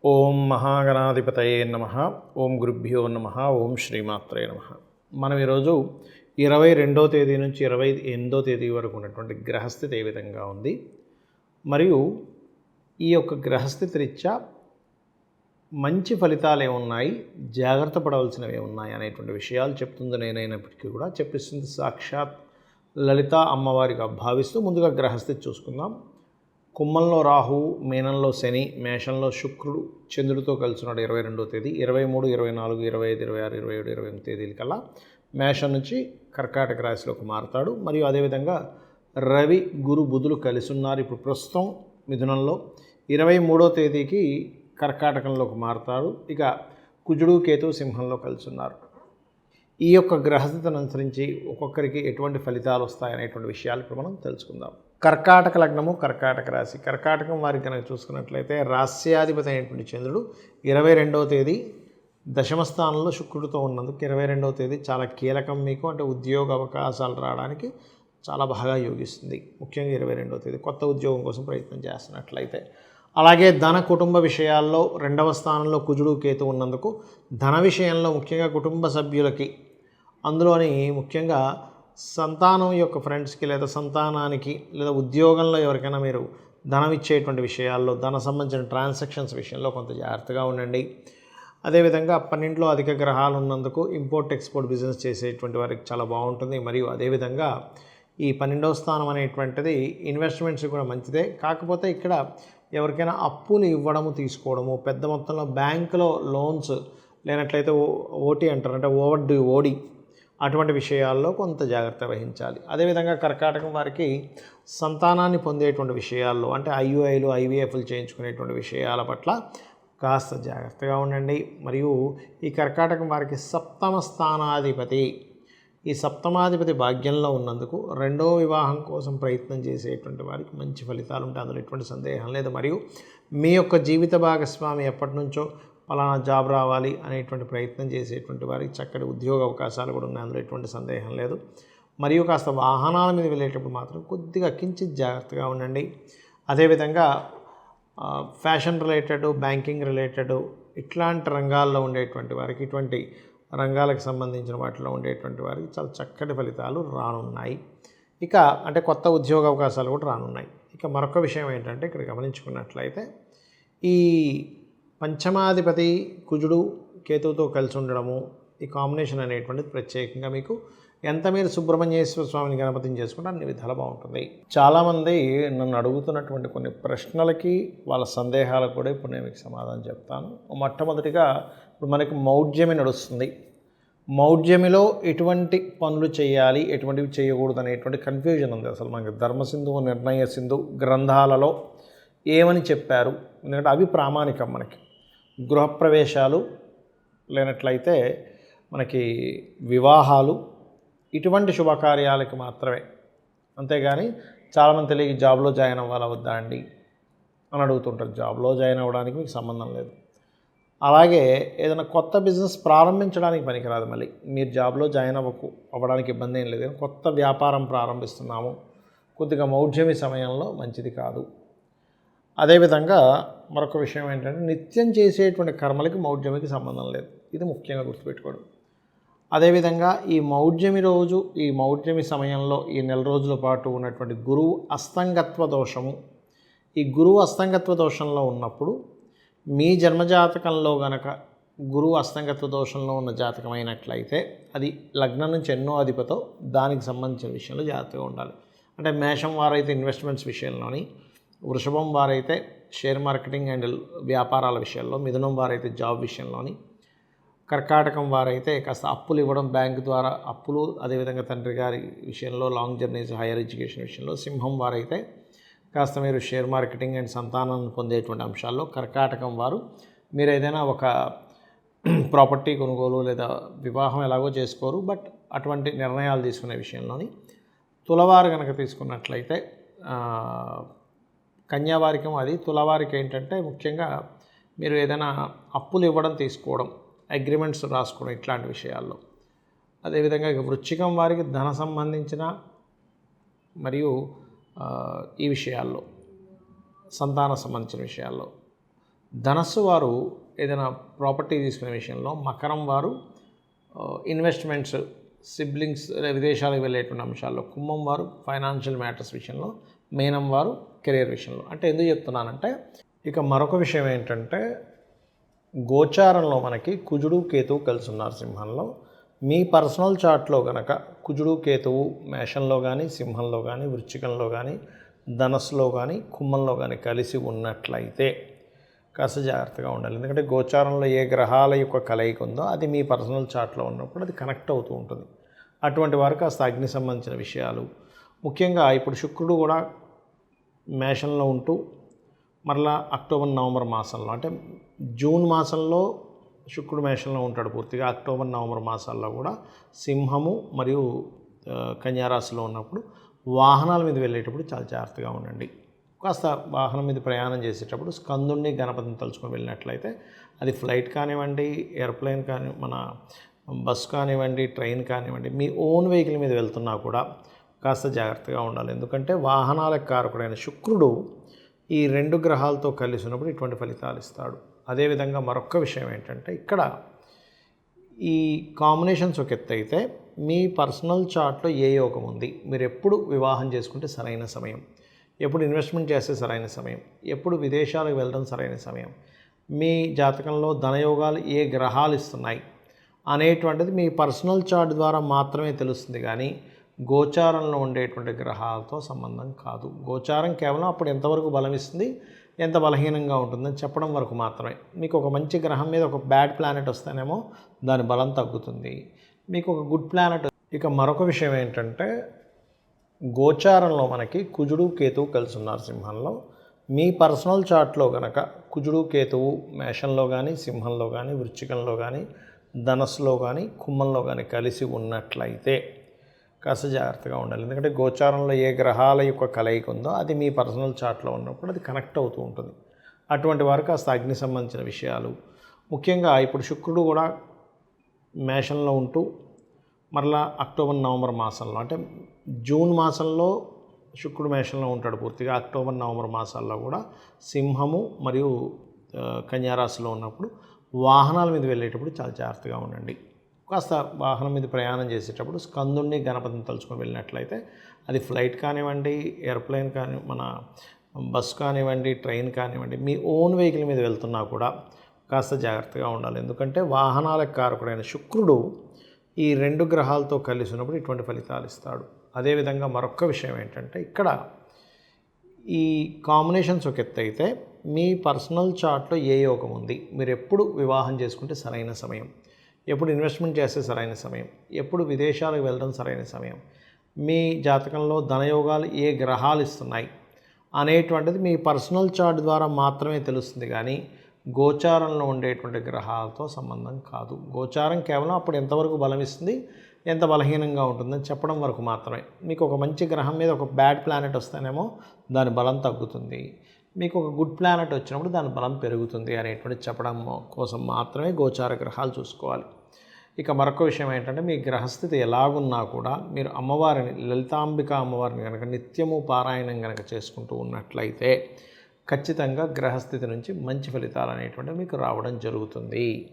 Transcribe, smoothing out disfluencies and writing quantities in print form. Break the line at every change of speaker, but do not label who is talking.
ఓం మహాగణాధిపతయే నమః. ఓం గురుభ్యో నమః. ఓం శ్రీమాత్రే నమః. మనం ఈరోజు 22వ తేదీ నుంచి 28వ తేదీ వరకు ఉన్నటువంటి గ్రహస్థితి ఏ విధంగా ఉంది, మరియు ఈ యొక్క గ్రహస్థితి రీత్యా మంచి ఫలితాలు ఏమున్నాయి, జాగ్రత్త పడవలసినవి ఏమున్నాయి అనేటువంటి విషయాలు చెప్తుంది నేనైనప్పటికీ కూడా చెప్పిస్తుంది సాక్షాత్ లలిత అమ్మవారిగా భావిస్తూ ముందుగా గ్రహస్థితి చూసుకుందాం. కుంభంలో రాహువు, మీనంలో శని, మేషంలో శుక్రుడు చంద్రుడితో కలిసినాడు 22వ తేదీ. 23, 24, 25, 26, 27, 28 తేదీల కల్లా మేషం నుంచి కర్కాటక రాశిలోకి మారుతాడు. మరియు అదేవిధంగా రవి, గురు, బుధులు కలిసి ఉన్నారు. ఇప్పుడు ప్రస్తుతం మిథునంలో 23వ తేదీకి కర్కాటకంలోకి మారుతాడు. ఇక కుజుడు, కేతు సింహంలో కలిసి ఉన్నారు. ఈ యొక్క గ్రహస్థితిని అనుసరించి ఒక్కొక్కరికి ఎటువంటి ఫలితాలు వస్తాయనేటువంటి విషయాలు ఇప్పుడు మనం తెలుసుకుందాం. కర్కాటక లగ్నము, కర్కాటక రాశి. కర్కాటకం వారికి కనుక చూసుకున్నట్లయితే రాస్యాధిపతి అయినటువంటి చంద్రుడు 22వ తేదీ దశమ స్థానంలో శుక్రుడితో ఉన్నందుకు 22వ తేదీ చాలా కీలకం మీకు. అంటే ఉద్యోగ అవకాశాలు రావడానికి చాలా బాగా యోగిస్తుంది. ముఖ్యంగా 22వ తేదీ కొత్త ఉద్యోగం కోసం ప్రయత్నం చేస్తున్నట్లయితే. అలాగే ధన కుటుంబ విషయాల్లో 2వ స్థానంలో కుజుడు, కేతు ఉన్నందుకు ధన విషయంలో ముఖ్యంగా కుటుంబ సభ్యులకి, అందులోని ముఖ్యంగా సంతానం యొక్క ఫ్రెండ్స్కి లేదా సంతానానికి లేదా ఉద్యోగంలో ఎవరికైనా మీరు ధనం ఇచ్చేటువంటి విషయాల్లో, ధన సంబంధించిన ట్రాన్సాక్షన్స్ విషయంలో కొంత జాగ్రత్తగా ఉండండి. అదేవిధంగా 12లో అధిక గ్రహాలు ఉన్నందుకు ఇంపోర్ట్ ఎక్స్పోర్ట్ బిజినెస్ చేసేటువంటి వారికి చాలా బాగుంటుంది. మరియు అదేవిధంగా ఈ 12వ స్థానం అనేటువంటిది ఇన్వెస్ట్మెంట్స్ కూడా మంచిదే. కాకపోతే ఇక్కడ ఎవరికైనా అప్పులు ఇవ్వడము, తీసుకోవడము, పెద్ద మొత్తంలో బ్యాంకులో లోన్స్ లేనట్లయితే ఓటీ అంటారు, అంటే ఓడి అటువంటి విషయాల్లో కొంత జాగ్రత్త వహించాలి. అదేవిధంగా కర్కాటకం వారికి సంతానాన్ని పొందేటువంటి విషయాల్లో, అంటే ఐయుఐలు, ఐవీఎఫ్లు చేయించుకునేటువంటి విషయాల పట్ల కాస్త జాగ్రత్తగా ఉండండి. మరియు ఈ కర్కాటకం వారికి సప్తమ స్థానాధిపతి, ఈ సప్తమాధిపతి భాగ్యంలో ఉన్నందుకు 2వ వివాహం కోసం ప్రయత్నం చేసేటువంటి వారికి మంచి ఫలితాలు ఉంటాయి, అందులో ఎటువంటి సందేహం లేదు. మరియు మీ యొక్క జీవిత భాగస్వామి ఎప్పటి నుంచో పలానా జాబ్ రావాలి అనేటువంటి ప్రయత్నం చేసేటువంటి వారికి చక్కటి ఉద్యోగ అవకాశాలు కూడా ఉన్నాయి, అందులో ఎటువంటి సందేహం లేదు. మరియు కాస్త వాహనాల మీద వెళ్ళేటప్పుడు మాత్రం కొద్దిగా కించిత్ జాగ్రత్తగా ఉండండి. అదేవిధంగా ఫ్యాషన్ రిలేటెడ్, బ్యాంకింగ్ రిలేటెడ్ ఇట్లాంటి రంగాల్లో ఉండేటువంటి వారికి, ఇటువంటి రంగాలకు సంబంధించిన వాటిలో ఉండేటువంటి వారికి చాలా చక్కటి ఫలితాలు రానున్నాయి. ఇక అంటే కొత్త ఉద్యోగ అవకాశాలు కూడా రానున్నాయి. ఇక మరొక విషయం ఏంటంటే ఇక్కడ గమనించుకున్నట్లయితే ఈ పంచమాధిపతి కుజుడు కేతువుతో కలిసి ఉండడము, ఈ కాంబినేషన్ అనేటువంటిది ప్రత్యేకంగా మీకు ఎంత మీరు సుబ్రహ్మణ్యేశ్వర స్వామిని గణపతిని చేసుకుంటే అన్ని విధాలు బాగుంటుంది. చాలామంది నన్ను అడుగుతున్నటువంటి కొన్ని ప్రశ్నలకి, వాళ్ళ సందేహాలకు కూడా ఇప్పుడు నేను మీకు సమాధానం చెప్తాను. మొట్టమొదటిగా ఇప్పుడు మనకి మౌఢ్యమి నడుస్తుంది. మౌఢ్యమిలో ఎటువంటి పనులు చేయాలి, ఎటువంటివి చేయకూడదు అనేటువంటి కన్ఫ్యూజన్ ఉంది. అసలు మనకి ధర్మసింధు, నిర్ణయ సింధు గ్రంథాలలో ఏమని చెప్పారు, ఎందుకంటే అవి ప్రామాణికం. మనకి గృహప్రవేశాలు లేనట్లయితే మనకి వివాహాలు, ఇటువంటి శుభకార్యాలకి మాత్రమే. అంతేగాని చాలామంది తెలియక జాబ్లో జాయిన్ అవ్వాలా వద్దా అండి అని అడుగుతుంటారు. జాబ్లో జాయిన్ అవ్వడానికి మీకు సంబంధం లేదు. అలాగే ఏదైనా కొత్త బిజినెస్ ప్రారంభించడానికి పనికిరాదు. మళ్ళీ మీరు జాబ్లో జాయిన్ అవ్వడానికి ఇబ్బంది ఏం లేదు. కొత్త వ్యాపారం ప్రారంభిస్తున్నాము, కొద్దిగా మౌఢ్యమి సమయంలో మంచిది కాదు. అదేవిధంగా మరొక విషయం ఏంటంటే నిత్యం చేసేటువంటి కర్మలకి మౌఢ్యమికి సంబంధం లేదు. ఇది ముఖ్యంగా గుర్తుపెట్టుకోవడం. అదేవిధంగా ఈ మౌఢ్యమి రోజు, ఈ మౌఢ్యమి సమయంలో ఈ నెల రోజుల పాటు ఉన్నటువంటి గురువు అస్తంగత్వ దోషము, ఈ గురువు అస్తంగత్వ దోషంలో ఉన్నప్పుడు మీ జన్మజాతకంలో గనక గురువు అస్తంగత్వ దోషంలో ఉన్న జాతకం అయినట్లయితే అది లగ్నం నుంచి ఎన్నో అధిపతో దానికి సంబంధించిన విషయంలో జాగ్రత్తగా ఉండాలి. అంటే మేషం వారైతే ఇన్వెస్ట్మెంట్స్ విషయంలోని, వృషభం వారైతే షేర్ మార్కెటింగ్ అండ్ వ్యాపారాల విషయాల్లో, మిథునం వారైతే జాబ్ విషయంలోని, కర్కాటకం వారైతే కాస్త అప్పులు ఇవ్వడం బ్యాంకు ద్వారా అప్పులు, అదేవిధంగా తండ్రి గారి విషయంలో, లాంగ్ జర్నీస్, హైయర్ ఎడ్యుకేషన్ విషయంలో, సింహం వారైతే కాస్త మీరు షేర్ మార్కెటింగ్ అండ్ సంతానాన్ని పొందేటువంటి అంశాల్లో, కర్కాటకం వారు మీరు ఏదైనా ఒక ప్రాపర్టీ కొనుగోలు లేదా వివాహం ఎలాగో చేసుకోరు, బట్ అటువంటి నిర్ణయాలు తీసుకునే విషయంలోని, తులవారు కనుక తీసుకున్నట్లయితే కన్యావారికం అది. తులవారికి ఏంటంటే ముఖ్యంగా మీరు ఏదైనా అప్పులు ఇవ్వడం, తీసుకోవడం, అగ్రిమెంట్స్ రాసుకోవడం ఇట్లాంటి విషయాల్లో. అదేవిధంగా వృశ్చికం వారికి ధన సంబంధించిన మరియు ఈ విషయాల్లో, సంతాన సంబంధించిన విషయాల్లో, ధనస్సు వారు ఏదైనా ప్రాపర్టీ తీసుకునే విషయంలో, మకరం వారు ఇన్వెస్ట్మెంట్స్, సిబ్లింగ్స్ విదేశాలకు వెళ్ళేటువంటి అంశాల్లో, కుంభం వారు ఫైనాన్షియల్ మ్యాటర్స్ విషయంలో, మీనం వారు కెరీర్ విషయంలో. అంటే ఎందుకు చెప్తున్నానంటే, ఇక మరొక విషయం ఏంటంటే, గోచారంలో మనకి కుజుడు కేతువు కలిసి ఉన్నారు సింహంలో. మీ పర్సనల్ చార్ట్లో కనుక కుజుడు కేతువు మేషంలో కానీ, సింహంలో కానీ, వృశ్చికంలో కానీ, ధనస్సులో కానీ, కుంభంలో కానీ కలిసి ఉన్నట్లయితే కాస్త జాగ్రత్తగా ఉండాలి. ఎందుకంటే గోచారంలో ఏ గ్రహాల యొక్క కలయిక ఉందో అది మీ పర్సనల్ చార్ట్లో ఉన్నప్పుడు అది కనెక్ట్ అవుతూ ఉంటుంది. అటువంటి వారు కాస్త అగ్ని సంబంధించిన విషయాలు, ముఖ్యంగా ఇప్పుడు శుక్రుడు కూడా మేషంలో ఉంటూ మరలా అక్టోబర్ నవంబర్ మాసంలో, అంటే జూన్ మాసంలో శుక్రుడు మేషంలో ఉంటాడు పూర్తిగా, అక్టోబర్ నవంబర్ మాసాల్లో కూడా సింహము మరియు కన్యారాశిలో ఉన్నప్పుడు వాహనాల మీద వెళ్ళేటప్పుడు చాలా జాగ్రత్తగా ఉండండి. కాస్త వాహనం మీద ప్రయాణం చేసేటప్పుడు స్కందుణ్ణి గణపతిని తలుచుకొని వెళ్ళినట్లయితే అది ఫ్లైట్ కానివ్వండి, ఎయిర్ప్లేన్ మన బస్ కానివ్వండి, ట్రైన్ కానివ్వండి, మీ ఓన్ వెహికల్ మీద వెళ్తున్నా కూడా కాస్త జాగ్రత్తగా ఉండాలి. ఎందుకంటే వాహనాలకు కారకుడైన శుక్రుడు ఈ రెండు గ్రహాలతో కలిసి ఉన్నప్పుడు ఇటువంటి ఫలితాలు ఇస్తాడు. అదేవిధంగా మరొక విషయం ఏంటంటే, ఇక్కడ ఈ కాంబినేషన్స్ ఒక ఎత్తు అయితే మీ పర్సనల్ చార్ట్లో ఏ యోగం ఉంది, మీరు ఎప్పుడు వివాహం చేసుకుంటే సరైన సమయం, ఎప్పుడు ఇన్వెస్ట్మెంట్ చేస్తే సరైన సమయం, ఎప్పుడు విదేశాలకు వెళ్ళడం సరైన సమయం, మీ జాతకంలో ధనయోగాలు ఏ గ్రహాలు ఇస్తున్నాయి అనేటువంటిది మీ పర్సనల్ చార్ట్ ద్వారా మాత్రమే తెలుస్తుంది, కానీ గోచారంలో ఉండేటువంటి గ్రహాలతో సంబంధం కాదు. గోచారం కేవలం అప్పుడు ఎంతవరకు బలం ఇస్తుంది, ఎంత బలహీనంగా ఉంటుందని చెప్పడం వరకు మాత్రమే. మీకు ఒక మంచి గ్రహం మీద ఒక బ్యాడ్ ప్లానెట్ వస్తేనేమో దాని బలం తగ్గుతుంది, మీకు ఒక గుడ్ ప్లానెట్. ఇక మరొక విషయం ఏంటంటే, గోచారంలో మనకి కుజుడు కేతువు కలిసి ఉన్నారు సింహంలో. మీ పర్సనల్ చార్ట్లో కనుక కుజుడు కేతువు మేషంలో కానీ, సింహంలో కానీ, వృశ్చికంలో కానీ, ధనస్సులో కానీ, కుంభంలో కానీ కలిసి ఉన్నట్లయితే కాస్త జాగ్రత్తగా ఉండాలి. ఎందుకంటే గోచారంలో ఏ గ్రహాల యొక్క కలయిక ఉందో అది మీ పర్సనల్ చార్ట్లో ఉన్నప్పుడు అది కనెక్ట్ అవుతూ ఉంటుంది. అటువంటి వారు కాస్త అగ్ని సంబంధించిన విషయాలు, ముఖ్యంగా ఇప్పుడు శుక్రుడు కూడా మేషంలో ఉంటూ మరలా అక్టోబర్ నవంబర్ మాసంలో, అంటే జూన్ మాసంలో శుక్రుడు మేషంలో ఉంటాడు పూర్తిగా, అక్టోబర్ నవంబర్ మాసాల్లో కూడా సింహము మరియు కన్యారాశిలో ఉన్నప్పుడు వాహనాల మీద వెళ్ళేటప్పుడు చాలా జాగ్రత్తగా ఉండండి. కాస్త వాహనం మీద ప్రయాణం చేసేటప్పుడు స్కందుణ్ణి గణపతిని తలుచుకొని వెళ్ళినట్లయితే అది ఫ్లైట్ కానివ్వండి, ఎయిర్ప్లేన్ మన బస్ కానివ్వండి, ట్రైన్ కానివ్వండి, మీ ఓన్ వెహికల్ మీద వెళ్తున్నా కూడా కాస్త జాగ్రత్తగా ఉండాలి. ఎందుకంటే వాహనాలకు కారకుడైన శుక్రుడు ఈ రెండు గ్రహాలతో కలిసి ఉన్నప్పుడు ఇటువంటి ఫలితాలు ఇస్తాడు. అదేవిధంగా మరొక విషయం ఏంటంటే, ఇక్కడ ఈ కాంబినేషన్స్ ఒక ఎత్తు అయితే మీ పర్సనల్ చార్ట్లో ఏ యోగం ఉంది, మీరు ఎప్పుడు వివాహం చేసుకుంటే సరైన సమయం, ఎప్పుడు ఇన్వెస్ట్మెంట్ చేస్తే సరైన సమయం, ఎప్పుడు విదేశాలకు వెళ్ళడం సరైన సమయం, మీ జాతకంలో ధనయోగాలు ఏ గ్రహాలు ఇస్తున్నాయి అనేటువంటిది మీ పర్సనల్ చార్ట్ ద్వారా మాత్రమే తెలుస్తుంది, కానీ గోచారంలో ఉండేటువంటి గ్రహాలతో సంబంధం కాదు. గోచారం కేవలం అప్పుడు ఎంతవరకు బలం ఇస్తుంది, ఎంత బలహీనంగా ఉంటుందని చెప్పడం వరకు మాత్రమే. మీకు ఒక మంచి గ్రహం మీద ఒక బ్యాడ్ ప్లానెట్ వస్తేనేమో దాని బలం తగ్గుతుంది, మీకు ఒక గుడ్ ప్లానెట్ వచ్చినప్పుడు దాని బలం పెరుగుతుంది అనేటువంటి చెప్పడం కోసం మాత్రమే గోచార గ్రహాలు చూసుకోవాలి. ఇక మరొక విషయం ఏంటంటే, మీ గ్రహస్థితి ఎలాగున్నా కూడా మీరు అమ్మవారిని, లలితాంబిక అమ్మవారిని కనుక నిత్యము పారాయణం కనుక చేసుకుంటూ ఉన్నట్లయితే ఖచ్చితంగా గ్రహస్థితి నుంచి మంచి ఫలితాలు అనేటువంటివి మీకు రావడం జరుగుతుంది.